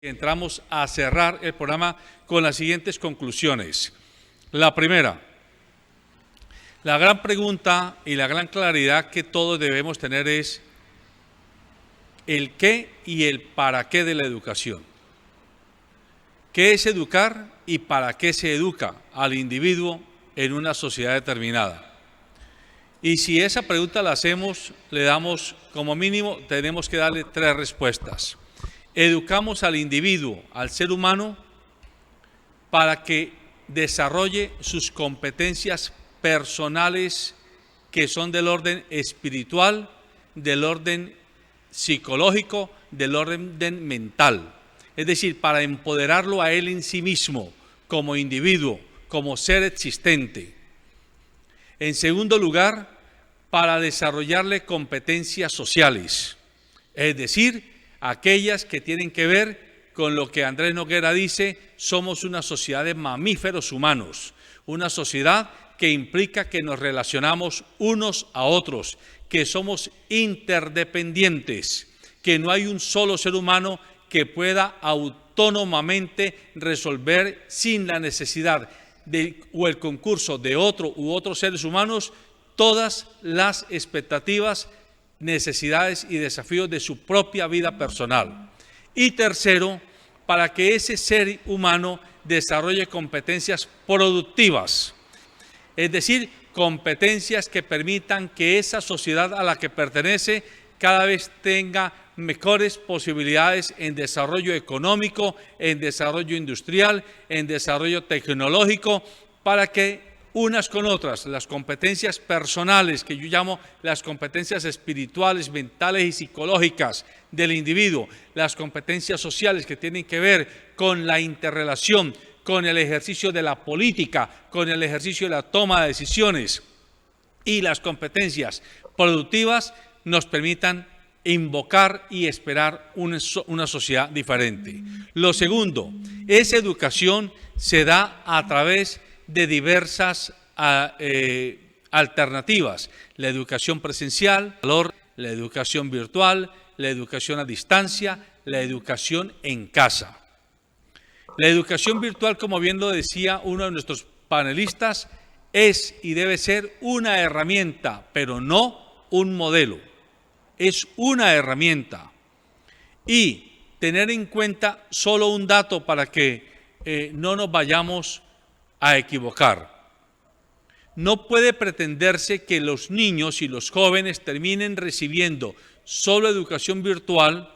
Entramos a cerrar el programa con las siguientes conclusiones. La primera, la gran pregunta y la gran claridad que todos debemos tener es el qué y el para qué de la educación. ¿Qué es educar y para qué se educa al individuo en una sociedad determinada? Y si esa pregunta la hacemos, le damos como mínimo, tenemos que darle tres respuestas. Educamos al individuo, al ser humano, para que desarrolle sus competencias personales que son del orden espiritual, del orden psicológico, del orden mental. Es decir, para empoderarlo a él en sí mismo, como individuo, como ser existente. En segundo lugar, para desarrollarle competencias sociales, es decir, aquellas que tienen que ver con lo que Andrés Noguera dice, somos una sociedad de mamíferos humanos, una sociedad que implica que nos relacionamos unos a otros, que somos interdependientes, que no hay un solo ser humano que pueda autónomamente resolver sin la necesidad o el concurso de otro u otros seres humanos todas las expectativas, necesidades y desafíos de su propia vida personal. Y tercero, para que ese ser humano desarrolle competencias productivas, es decir, competencias que permitan que esa sociedad a la que pertenece cada vez tenga mejores posibilidades en desarrollo económico, en desarrollo industrial, en desarrollo tecnológico, para que unas con otras, las competencias personales, que yo llamo las competencias espirituales, mentales y psicológicas del individuo, las competencias sociales que tienen que ver con la interrelación, con el ejercicio de la política, con el ejercicio de la toma de decisiones, y las competencias productivas nos permitan invocar y esperar una sociedad diferente. Lo segundo, esa educación se da a través de diversas alternativas, la educación presencial, la educación virtual, la educación a distancia, la educación en casa. La educación virtual, como bien lo decía uno de nuestros panelistas, es y debe ser una herramienta, pero no un modelo. Es una herramienta. Y tener en cuenta solo un dato para que no nos vayamos a equivocar. No puede pretenderse que los niños y los jóvenes terminen recibiendo solo educación virtual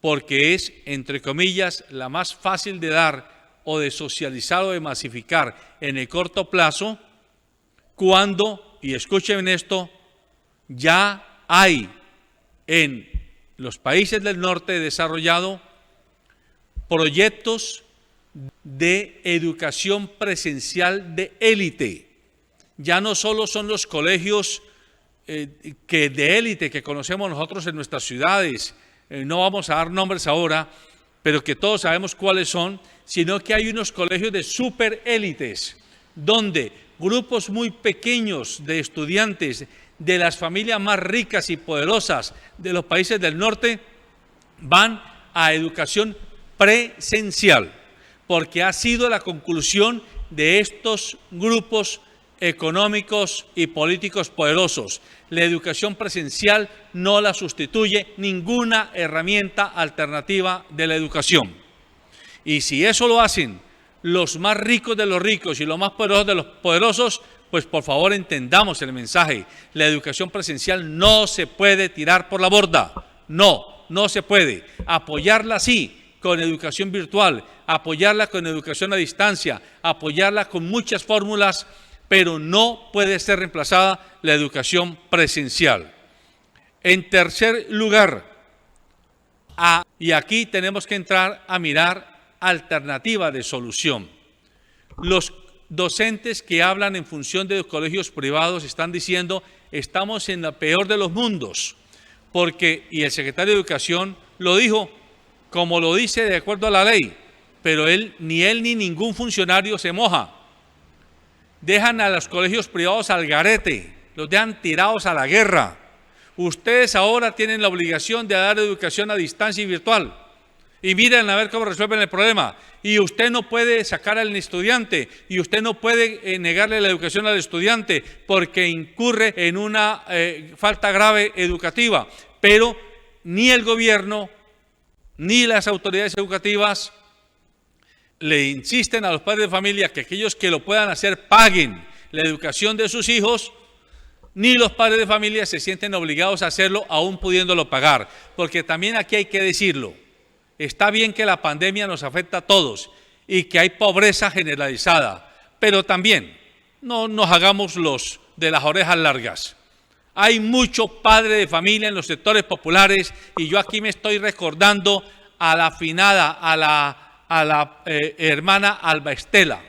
porque es, entre comillas, la más fácil de dar o de socializar o de masificar en el corto plazo, cuando, y escuchen esto, ya hay en los países del norte desarrollado proyectos de educación presencial de élite. Ya no solo son los colegios que de élite que conocemos nosotros en nuestras ciudades, no vamos a dar nombres ahora, pero que todos sabemos cuáles son, sino que hay unos colegios de superélites, donde grupos muy pequeños de estudiantes de las familias más ricas y poderosas de los países del norte van a educación presencial, porque ha sido la conclusión de estos grupos económicos y políticos poderosos. La educación presencial no la sustituye ninguna herramienta alternativa de la educación. Y si eso lo hacen los más ricos de los ricos y los más poderosos de los poderosos, pues por favor entendamos el mensaje. La educación presencial no se puede tirar por la borda. No se puede. Apoyarla sí, con educación virtual, apoyarla con educación a distancia, apoyarla con muchas fórmulas, pero no puede ser reemplazada la educación presencial. En tercer lugar, y aquí tenemos que entrar a mirar alternativa de solución. Los docentes que hablan en función de los colegios privados están diciendo, estamos en el peor de los mundos, porque, y el secretario de Educación lo dijo, como lo dice de acuerdo a la ley, pero ni él ni ningún funcionario se moja. Dejan a los colegios privados al garete, los dejan tirados a la guerra. Ustedes ahora tienen la obligación de dar educación a distancia y virtual. y miren a ver cómo resuelven el problema. Y usted no puede sacar al estudiante y usted no puede negarle la educación al estudiante porque incurre en una falta grave educativa. Pero ni el gobierno ni las autoridades educativas le insisten a los padres de familia que aquellos que lo puedan hacer paguen la educación de sus hijos, ni los padres de familia se sienten obligados a hacerlo aún pudiéndolo pagar. Porque también aquí hay que decirlo, está bien que la pandemia nos afecta a todos y que hay pobreza generalizada, pero también no nos hagamos los de las orejas largas. Hay mucho padre de familia en los sectores populares y yo aquí me estoy recordando a la afinada, a la hermana Alba Estela.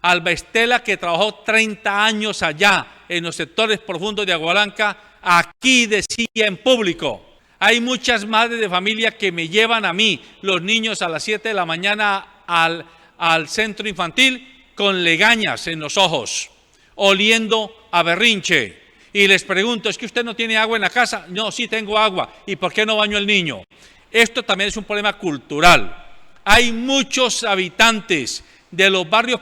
Alba Estela, que trabajó 30 años allá en los sectores profundos de Agua Blanca, aquí decía en público: hay muchas madres de familia que me llevan a mí, los niños, a las 7 de la mañana al centro infantil con legañas en los ojos, oliendo a berrinche. Y les pregunto, ¿es que usted no tiene agua en la casa? No, sí tengo agua. ¿Y por qué no baño al niño? Esto también es un problema cultural. Hay muchos habitantes de los barrios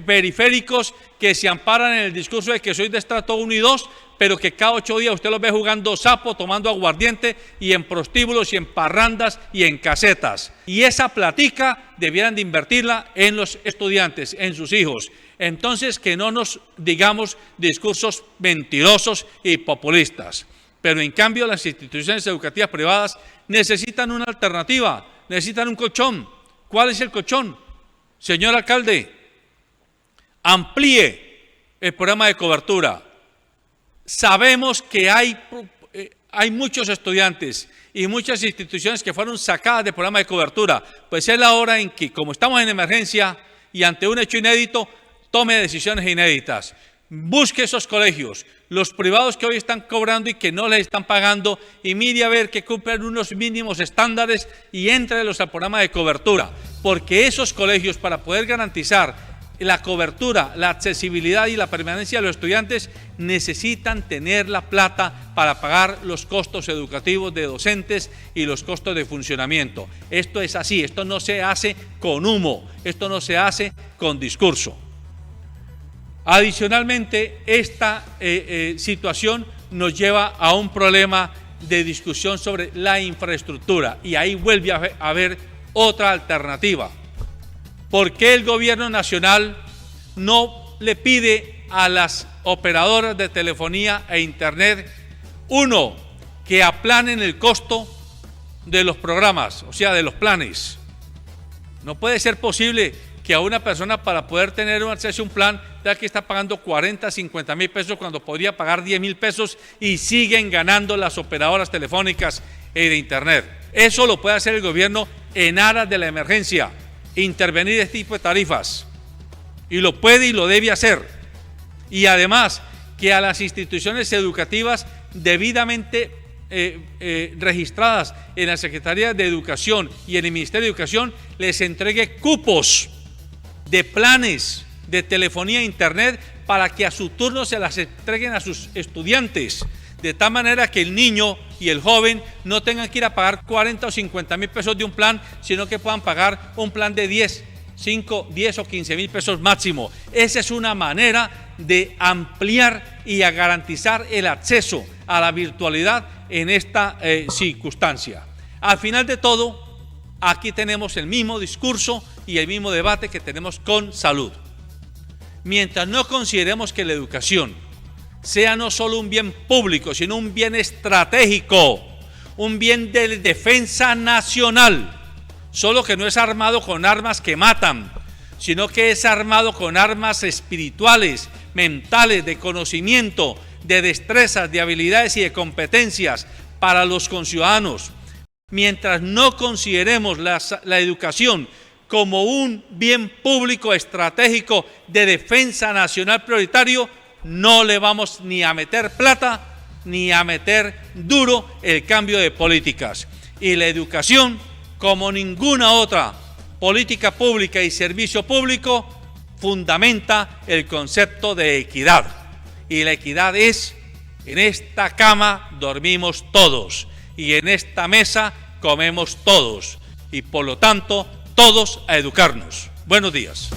periféricos que se amparan en el discurso de que soy de estrato 1 y 2, pero que cada 8 días usted los ve jugando sapo, tomando aguardiente y en prostíbulos y en parrandas y en casetas. Y esa platica debieran de invertirla en los estudiantes, en sus hijos. Entonces, que no nos digamos discursos mentirosos y populistas. Pero en cambio las instituciones educativas privadas necesitan una alternativa, necesitan un colchón. ¿Cuál es el colchón? Señor alcalde, amplíe el programa de cobertura. Sabemos que hay muchos estudiantes y muchas instituciones que fueron sacadas del programa de cobertura. Pues es la hora en que, como estamos en emergencia y ante un hecho inédito, tome decisiones inéditas. Busque esos colegios, los privados que hoy están cobrando y que no les están pagando, y mire a ver que cumplan unos mínimos estándares y éntrelos al programa de cobertura. Porque esos colegios, para poder garantizar la cobertura, la accesibilidad y la permanencia de los estudiantes, necesitan tener la plata para pagar los costos educativos de docentes y los costos de funcionamiento. Esto es así, esto no se hace con humo, esto no se hace con discurso. Adicionalmente, esta situación nos lleva a un problema de discusión sobre la infraestructura, y ahí vuelve a haber otra alternativa. ¿Por qué el gobierno nacional no le pide a las operadoras de telefonía e internet, uno, que aplanen el costo de los programas, o sea, de los planes? No puede ser posible que a una persona, para poder tener un acceso a un plan, tenga que estar pagando 40, 50 mil pesos cuando podría pagar 10 mil pesos, y siguen ganando las operadoras telefónicas y de internet. Eso lo puede hacer el gobierno en aras de la emergencia, intervenir este tipo de tarifas, y lo puede y lo debe hacer. Y además, que a las instituciones educativas debidamente registradas en la Secretaría de Educación y en el Ministerio de Educación les entregue cupos de planes de telefonía e internet para que a su turno se las entreguen a sus estudiantes, de tal manera que el niño y el joven no tengan que ir a pagar 40 o 50 mil pesos de un plan, sino que puedan pagar un plan de 10, 5, 10 o 15 mil pesos máximo. Esa es una manera de ampliar y a garantizar el acceso a la virtualidad en esta circunstancia. Al final de todo, aquí tenemos el mismo discurso y el mismo debate que tenemos con salud. Mientras no consideremos que la educación sea no solo un bien público, sino un bien estratégico, un bien de defensa nacional, solo que no es armado con armas que matan, sino que es armado con armas espirituales, mentales, de conocimiento, de destrezas, de habilidades y de competencias para los conciudadanos. Mientras no consideremos la educación como un bien público estratégico de defensa nacional prioritario, no le vamos ni a meter plata ni a meter duro el cambio de políticas. Y la educación, como ninguna otra política pública y servicio público, fundamenta el concepto de equidad. Y la equidad es: en esta cama dormimos todos y en esta mesa comemos todos. y por lo tanto todos a educarnos. Buenos días.